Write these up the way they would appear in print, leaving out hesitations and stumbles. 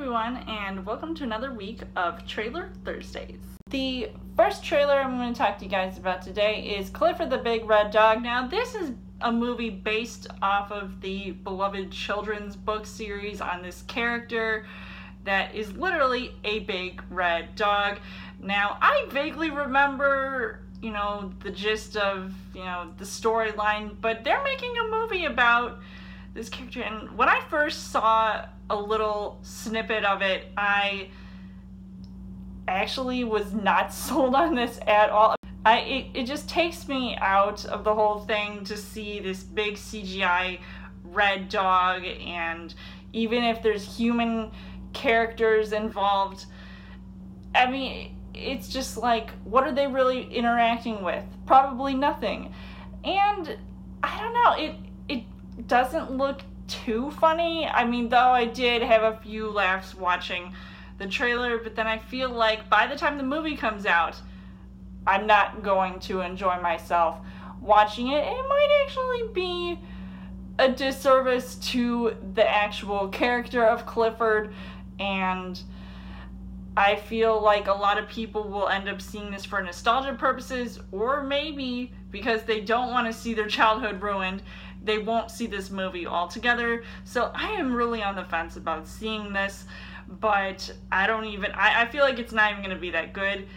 everyone, and welcome to another week of Trailer Thursdays. The first trailer I'm going to talk to you guys about today is Clifford the Big Red Dog. Now, this is a movie based off of the beloved children's book series on this character that is literally a big red dog. Now, I vaguely remember, the gist of, the storyline, but they're making a movie about this character, and when I first saw a little snippet of it, I actually was not sold on this at all. It just takes me out of the whole thing to see this big CGI red dog, and even if there's human characters involved, I mean, it's just like, what are they really interacting with? Probably nothing. And I don't know, it doesn't look too funny. I mean, though I did have a few laughs watching the trailer, but then I feel like by the time the movie comes out, I'm not going to enjoy myself watching it. It might actually be a disservice to the actual character of Clifford, and I feel like a lot of people will end up seeing this for nostalgia purposes, or maybe because they don't want to see their childhood ruined, they won't see this movie altogether. So I am really on the fence about seeing this, but I feel like it's not even going to be that good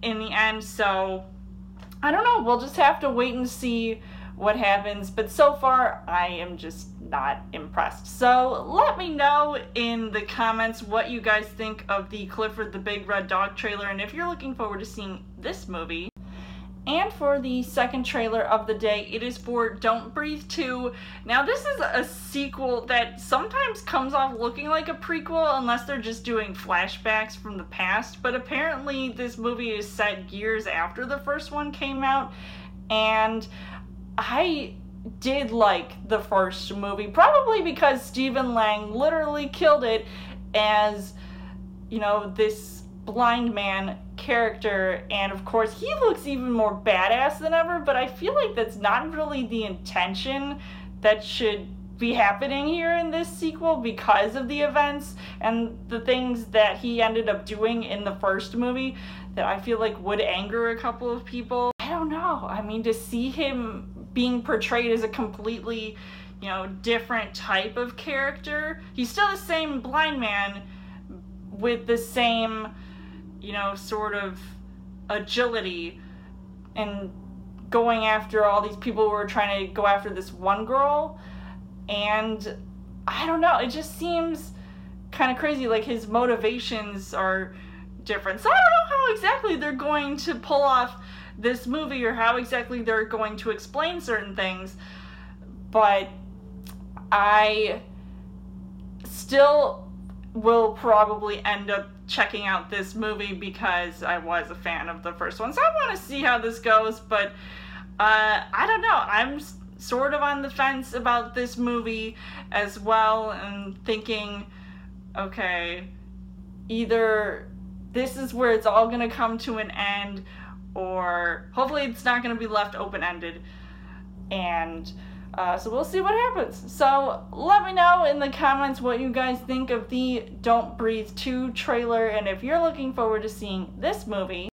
in the end, so I don't know, we'll just have to wait and see what happens, but so far I am just not impressed. So let me know in the comments what you guys think of the Clifford the Big Red Dog trailer, and if you're looking forward to seeing this movie. And for the second trailer of the day, it is for Don't Breathe 2. Now, this is a sequel that sometimes comes off looking like a prequel unless they're just doing flashbacks from the past, but apparently this movie is set years after the first one came out, and I did like the first movie, probably because Stephen Lang literally killed it as, this blind man character, and of course he looks even more badass than ever, but I feel like that's not really the intention that should be happening here in this sequel because of the events and the things that he ended up doing in the first movie that I feel like would anger a couple of people. I don't know. I mean, to see him being portrayed as a completely, different type of character. He's still the same blind man with the same, sort of agility and going after all these people who are trying to go after this one girl. And I don't know, it just seems kind of crazy, like his motivations are different. So I don't know how exactly they're going to pull off this movie or how exactly they're going to explain certain things, but I still will probably end up checking out this movie because I was a fan of the first one. So I want to see how this goes, but I don't know. I'm sort of on the fence about this movie as well, and thinking, okay, either this is where it's all going to come to an end, or hopefully it's not going to be left open-ended, and so we'll see what happens. So let me know in the comments what you guys think of the Don't Breathe 2 trailer, and if you're looking forward to seeing this movie.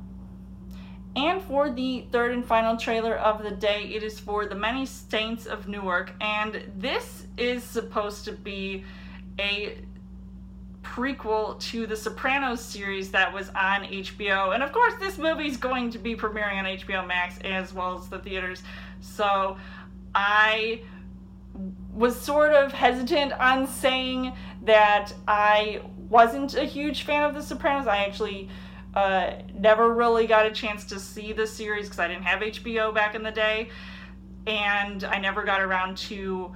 And for the third and final trailer of the day, it is for The Many Saints of Newark, and this is supposed to be a prequel to the Sopranos series that was on HBO, and of course this movie's going to be premiering on HBO Max as well as the theaters, so I was sort of hesitant on saying that I wasn't a huge fan of the Sopranos. I actually never really got a chance to see the series because I didn't have HBO back in the day, and I never got around to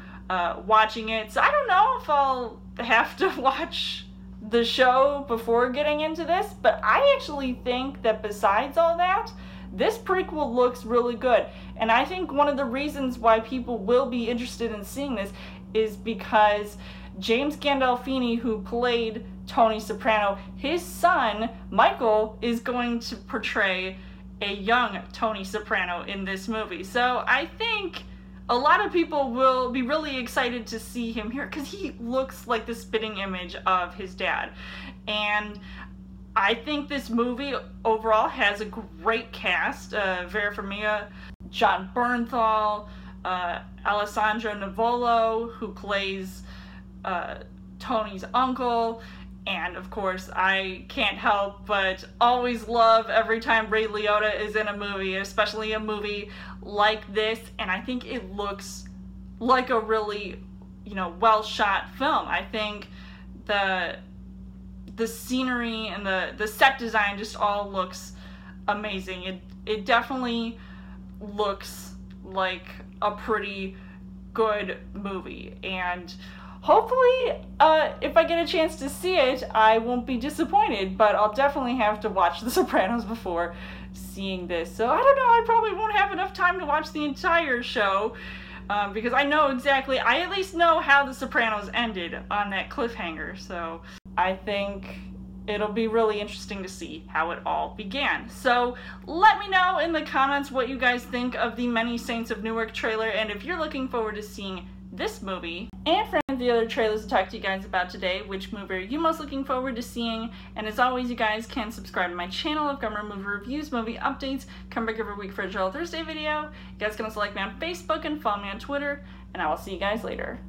watching it, so I don't know if I'll have to watch the show before getting into this, but I actually think that besides all that, this prequel looks really good, and I think one of the reasons why people will be interested in seeing this is because James Gandolfini, who played Tony Soprano, his son, Michael, is going to portray a young Tony Soprano in this movie. So I think a lot of people will be really excited to see him here because he looks like the spitting image of his dad. And I think this movie overall has a great cast. Vera Farmiga, John Bernthal, Alessandro Nivolo, who plays Tony's uncle. And of course, I can't help but always love every time Ray Liotta is in a movie, especially a movie like this. And I think it looks like a really, well shot film. I think the scenery and the set design just all looks amazing. It definitely looks like a pretty good movie, and hopefully if I get a chance to see it, I won't be disappointed, but I'll definitely have to watch The Sopranos before seeing this. So I don't know, I probably won't have enough time to watch the entire show, because I at least know how The Sopranos ended on that cliffhanger, so I think it'll be really interesting to see how it all began. So let me know in the comments what you guys think of the Many Saints of Newark trailer, and if you're looking forward to seeing this movie, and for any of the other trailers to talk to you guys about today, which movie are you most looking forward to seeing? And as always, you guys can subscribe to my channel. I've got more movie reviews, movie updates, come back every week for a Drill Thursday video. You guys can also like me on Facebook and follow me on Twitter, and I will see you guys later.